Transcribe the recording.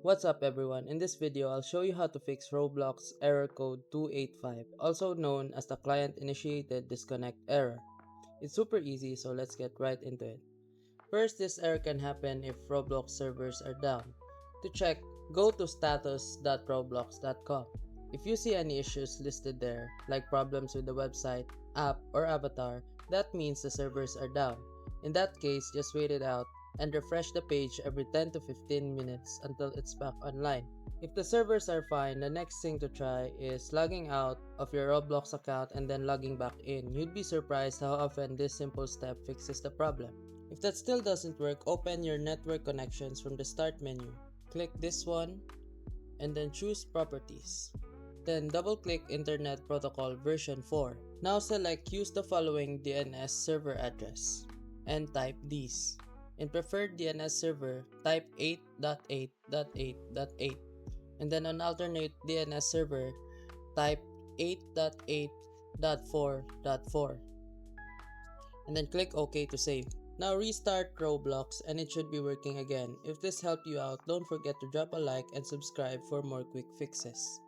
What's up everyone, in this video I'll show you how to fix Roblox Error Code 285, also known as the Client Initiated Disconnect Error. It's super easy, so let's get right into it. First, this error can happen if Roblox servers are down. To check, go to status.roblox.com. If you see any issues listed there, like problems with the website, app, or avatar, that means the servers are down. In that case, just wait it out and refresh the page every 10 to 15 minutes until it's back online. If the servers are fine, the next thing to try is logging out of your Roblox account and then logging back in. You'd be surprised how often this simple step fixes the problem. If that still doesn't work, open your network connections from the start menu. Click this one and then choose Properties. Then double-click Internet Protocol version 4. Now select Use the following DNS server address and type these. In preferred DNS server, type 8.8.8.8 and then on alternate DNS server, type 8.8.4.4 and then click OK to save. Now restart Roblox and it should be working again. If this helped you out, don't forget to drop a like and subscribe for more quick fixes.